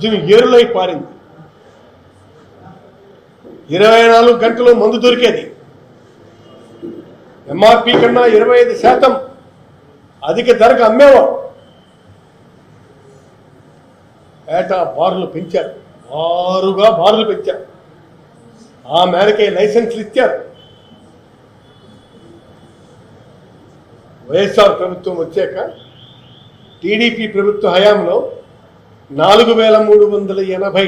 మద్యం ఏరులై పారింది. 24 గంటలు మందు దొరికేది. ఎంఆర్పి కన్నా 25% అధిక ధరకు అమ్మేవారు. ఏటా బార్లు పెంచారు, బారులు పెంచారు. ఆ మేరకే లైసెన్సులు ఇచ్చారు. వైఎస్ఆర్ ప్రభుత్వం వచ్చాక టీడీపీ ప్రభుత్వ హయాంలో 4,380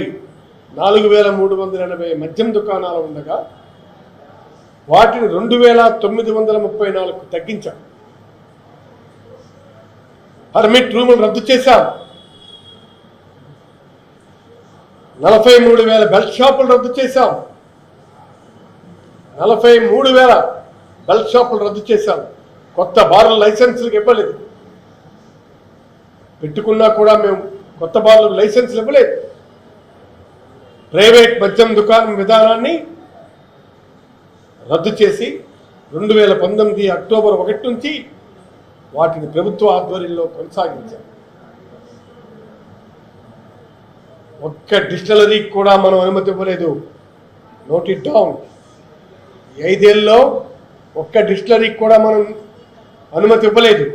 మద్యం దుకాణాలు ఉండగా వాటిని 2,934 తగ్గించాం. పర్మిట్ రూములు రద్దు చేశాం. 43,000 బెల్ట్ షాపులు రద్దు చేశాం. 43,000 బెల్ట్ షాపులు రద్దు చేశాం. కొత్త బార్ల లైసెన్సులకు ఇవ్వలేదు. పెట్టుకున్నా కూడా మేము కొత్త బార్లకు లైసెన్సులు ఇవ్వలేదు. ప్రైవేట్ మద్యం దుకాణం విధానాన్ని రద్దు చేసి 2019 అక్టోబర్ 1 నుంచి వాటిని ప్రభుత్వ ఆధ్వర్యంలో కొనసాగించాం. ఒక్క డిస్టిలరీకి కూడా మనం అనుమతి ఇవ్వలేదు. Note it down. 5 ఏళ్ళలో ఒక్క డిస్టిలరీకి కూడా మనం అనుమతి ఇవ్వలేదు.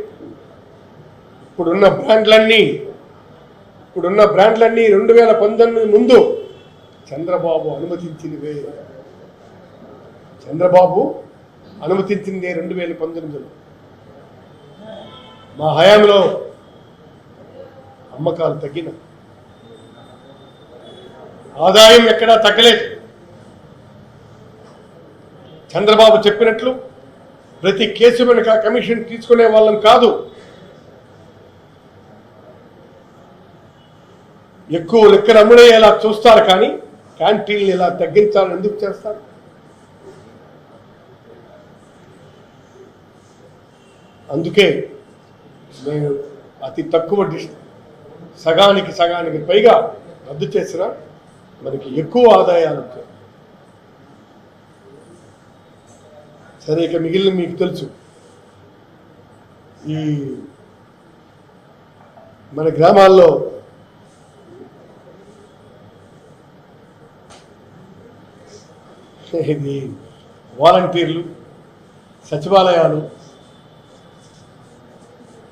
ఇప్పుడున్న బ్రాండ్లన్నీ 2019 ముందు చంద్రబాబు అనుమతించినవే. 2019లో మా హయాంలో అమ్మకాలు తగ్గిన, ఆదాయం ఎక్కడా తగ్గలేదు. చంద్రబాబు చెప్పినట్లు ప్రతి కేసు వెనుక కమిషన్ తీసుకునే వాళ్ళం కాదు. ఎక్కువ లెక్కన అమ్ముడేలా చూస్తారు, కానీ క్యాంటీన్లు ఇలా తగ్గించాలని ఎందుకు చేస్తారు? అందుకే మేము అతి తక్కువ సగానికి పైగా రద్దు చేసినా మనకి ఎక్కువ ఆదాయాలు ఉంటాయి. సరే, ఇక మిగిలిన మీకు తెలుసు. ఈ మన గ్రామాల్లో ఇది వాలంటీర్లు, సచివాలయాలు,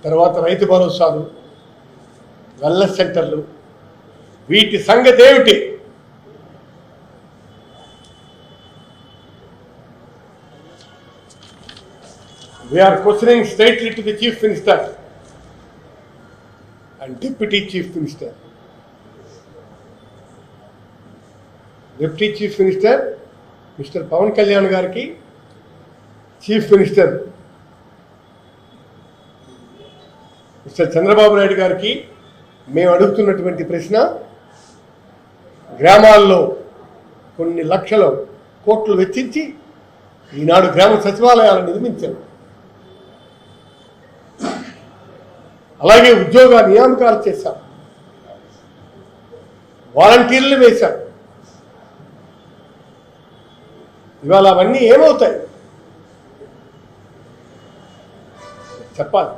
తర్వాత రైతు భరోసాలు, వెల్నెస్ సెంటర్లు, వీటి సంగతి ఏమిటి? We are questioning straightly to the Chief Minister and Deputy Chief Minister. Deputy Chief Minister Mr. Pawan Kalyan గారికి, Chief Minister Mr. Chandrababu Naidu గారికి మేము అడుగుతున్నటువంటి ప్రశ్న, గ్రామాల్లో కొన్ని లక్షల కోట్లు వెచ్చించి ఈనాడు గ్రామ సచివాలయాలను నిర్మించారు. అలాగే ఉద్యోగ నియామకాలు చేశాం, వాలంటీర్లు వేశాం. ఇవాళ అవన్నీ ఏమవుతాయి చెప్పాలి.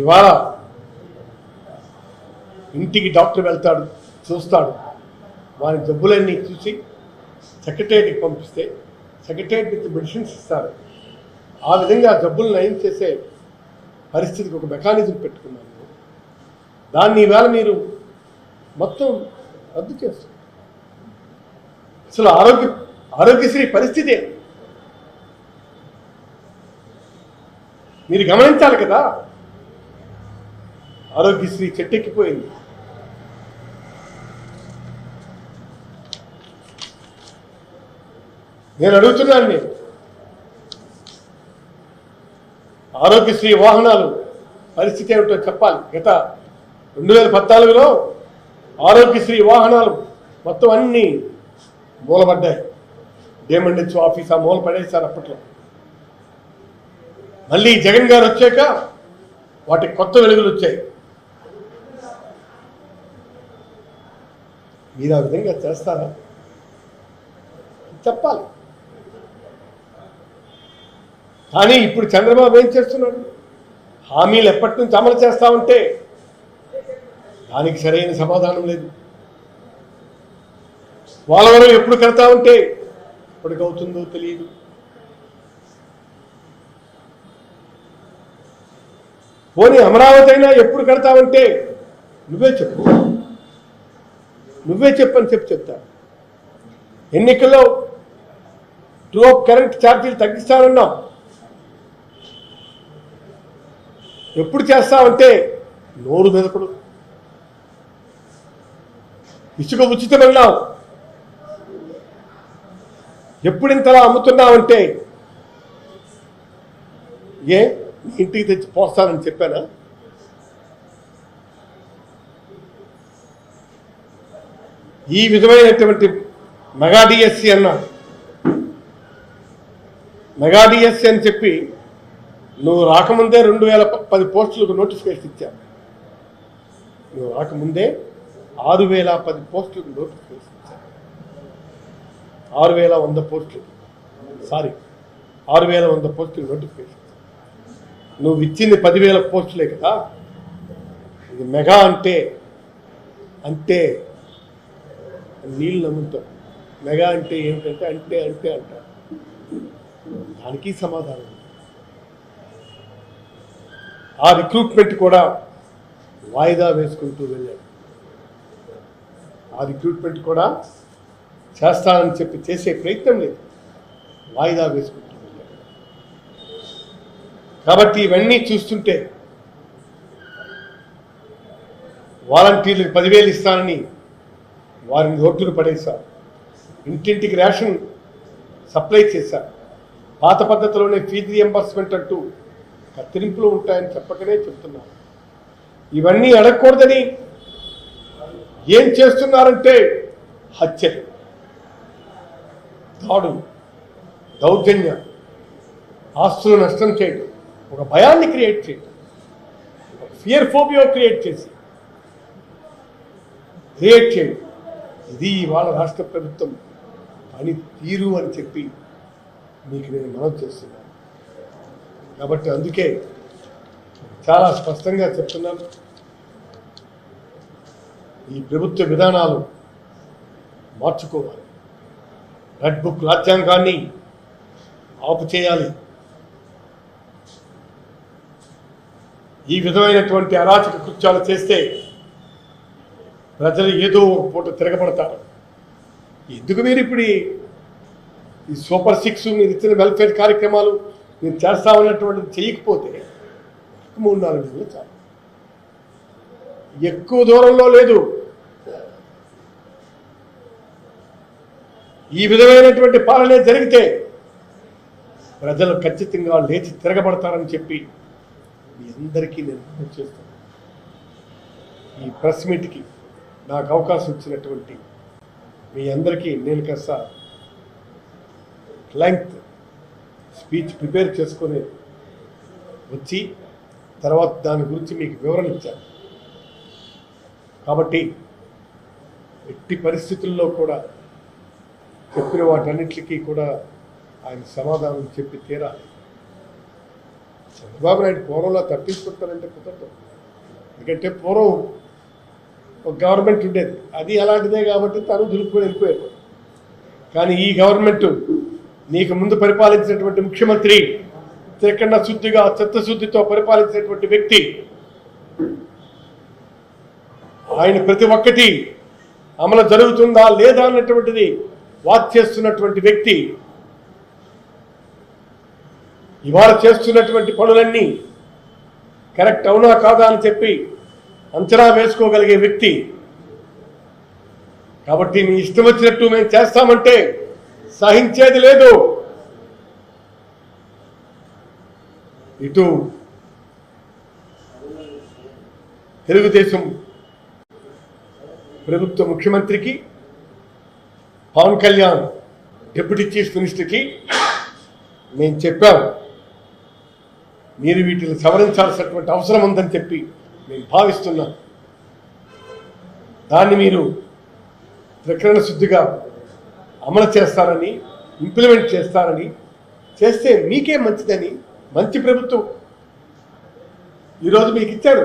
ఇవాళ ఇంటికి డాక్టర్ వెళ్తాడు, చూస్తాడు, వారి జబ్బులన్నీ చూసి సెక్రటరీకి పంపిస్తే సెక్రటరీ విత్ మెడిసిన్స్ ఇస్తారు. ఆ విధంగా జబ్బులు నయం చేసే పరిస్థితికి ఒక మెకానిజం పెట్టుకున్నాను. దాన్ని ఈవేళ మీరు మొత్తం రద్దు చేస్తారు. అసలు ఆరోగ్యశ్రీ పరిస్థితి మీరు గమనించాలి కదా. ఆరోగ్యశ్రీ చెట్టెక్కిపోయింది. నేను అడుగుతున్నాను, ఆరోగ్యశ్రీ వాహనాలు పరిస్థితి ఏమిటో చెప్పాలి. గత 2014లో ఆరోగ్యశ్రీ వాహనాలు మొత్తం అన్నీ మూలపడ్డాయి. డిఎంఎన్హెచ్ ఆఫీస్ ఆ మూల పడేశారు అప్పట్లో. మళ్ళీ జగన్ గారు వచ్చాక వాటికి కొత్త వెలుగులు వచ్చాయి. మీరు ఆ విధంగా చేస్తారా చెప్పాలి. కానీ ఇప్పుడు చంద్రబాబు ఏం చేస్తున్నాడు? హామీలు ఎప్పటి నుంచి అమలు చేస్తా ఉంటే దానికి సరైన సమాధానం లేదు. పోలవరం ఎప్పుడు కడతా ఉంటే ఎప్పటికవుతుందో తెలియదు. పోనీ అమరావతి అయినా ఎప్పుడు కడతావంటే నువ్వే చెప్పని చెప్తా. ఎన్నికల్లో ట్రూ కరెంట్ ఛార్జీలు తగ్గిస్తానన్నావు, ఎప్పుడు చేస్తావంటే నోరు మెదపడు. ఇసుక ఉచితమన్నావు, ఎప్పుడు ఇంతలా అమ్ముతున్నావంటే ఏ ఇంటికి తెచ్చి పోస్తానని చెప్పానా? ఈ విధమైనటువంటి మెగా డిఎస్సి అన్నాడు. మెగా డిఎస్సి అని చెప్పి నువ్వు రాకముందే 2010 పోస్టులకు నోటిఫికేషన్ ఇచ్చావు. నువ్వు రాకముందే 6010 పోస్టులకు నోటిఫికేషన్ ఇచ్చావు. 6100 పోస్టులు, 6100 పోస్టులకు నోటిఫికేషన్. నువ్వు ఇచ్చింది 10,000 పోస్టులే కదా. ఇది మెగా అంటే నీళ్ళు నమ్ముతావు. మెగా అంటే ఏమిటంటే అంటారు. దానికి సమాధానం. ఆ రిక్రూట్మెంట్ కూడా వాయిదా వేసుకుంటూ వెళ్ళాడు. ఆ రిక్రూట్మెంట్ కూడా చేస్తానని చెప్పి చేసే ప్రయత్నం లేదు, వాయిదా వేసుకుంటూ వెళ్ళాడు. కాబట్టి ఇవన్నీ చూస్తుంటే వాలంటీర్లకు 10,000 ఇస్తానని వారిని రోడ్డును పడేశారు. ఇంటింటికి రేషన్ సప్లై చేశారు. పాత పద్ధతిలోనే ఫీజు రియంబర్స్మెంట్ అంటూ కత్తిరింపులు ఉంటాయని చెప్పకనే చెప్తున్నారు. ఇవన్నీ అడగకూడదని ఏం చేస్తున్నారంటే హత్యలు, దాడులు, దౌర్జన్యం, ఆస్తులు నష్టం చేయడం, ఒక భయాన్ని క్రియేట్ చేయడం, ఒక ఫియర్ ఫోబియా క్రియేట్ చేయడం. ఇది ఇవాళ రాష్ట్ర ప్రభుత్వం పని తీరు అని చెప్పి మీకు నేను మనవి చేస్తున్నాను. కాబట్టి అందుకే చాలా స్పష్టంగా చెప్తున్నాను, ఈ ప్రభుత్వ విధానాలు మార్చుకోవాలి. రెడ్ బుక్ రాజ్యాంగాన్ని ఆపు చేయాలి. ఈ విధమైనటువంటి అరాచక కృత్యాలు చేస్తే ప్రజలు ఏదో ఒక పూట తిరగబడతారు. ఎందుకు మీరు ఇప్పుడు ఈ సూపర్ 6 మీరు ఇచ్చిన వెల్ఫేర్ కార్యక్రమాలు మీరు చేస్తా ఉన్నటువంటిది చేయకపోతే 3-4 నెలలు చాలు. ఎక్కువ దూరంలో లేదు. ఈ విధమైనటువంటి పాలనే జరిగితే ప్రజలు ఖచ్చితంగా లేచి తిరగబడతారని చెప్పి మీ అందరికీ నేను చేస్తాను. ఈ ప్రెస్ మీట్కి నాకు అవకాశం ఇచ్చినటువంటి మీ అందరికీ నేను కాస్త లెంగ్త్ స్పీచ్ ప్రిపేర్ చేసుకొని వచ్చి తర్వాత దాని గురించి మీకు వివరణ ఇచ్చాను. కాబట్టి ఎట్టి పరిస్థితుల్లో కూడా చెప్పిన వాటన్నిటికీ కూడా ఆయన సమాధానం చెప్పి తీరాలి. చంద్రబాబు నాయుడు పూర్వంలో తప్పించుకుంటారంటే కుదరదు. ఎందుకంటే పూర్వం ఒక గవర్నమెంట్ ఉండేది, అది అలాంటిదే కాబట్టి తను దులుపుకొని వెళ్ళిపోయాడు. కానీ ఈ గవర్నమెంట్ నీకు ముందు పరిపాలించినటువంటి ముఖ్యమంత్రి త్రికరణ శుద్ధిగా చిత్తశుద్ధితో పరిపాలించినటువంటి వ్యక్తి, ఆయన ప్రతి ఒక్కటి అమలు జరుగుతుందా లేదా అన్నటువంటిది వాచ్ చేస్తున్నటువంటి వ్యక్తి, ఇవాళ చేస్తున్నటువంటి పనులన్నీ కరెక్ట్ అవునా కాదా అని చెప్పి అంచనా వేసుకోగలిగే వ్యక్తి. కాబట్టి మీ ఇష్టం వచ్చినట్టు మేము చేస్తామంటే సహించేది లేదు. ఇటు తెలుగుదేశం ప్రభుత్వ ముఖ్యమంత్రికి, పవన్ కళ్యాణ్ డిప్యూటీ చీఫ్ మినిస్టర్కి మేము చెప్పాం, మీరు వీటిని సవరించాల్సినటువంటి అవసరం ఉందని చెప్పి నేను భావిస్తున్నాం. దాన్ని మీరు త్రికరణ శుద్ధిగా అమలు చేస్తారని, ఇంప్లిమెంట్ చేస్తారని, చేస్తే మీకే మంచిదని, మంచి ప్రభుత్వం ఈరోజు మీకు ఇచ్చారు,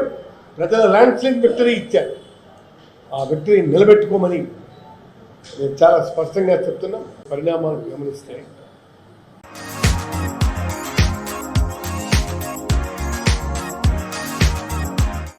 ప్రజల ల్యాండ్స్లైడ్ విక్టరీ ఇచ్చారు. ఆ విక్టరీ నిలబెట్టుకోమని నేను చాలా స్పష్టంగా చెప్తున్నాం. పరిణామాలు గమనిస్తాయి.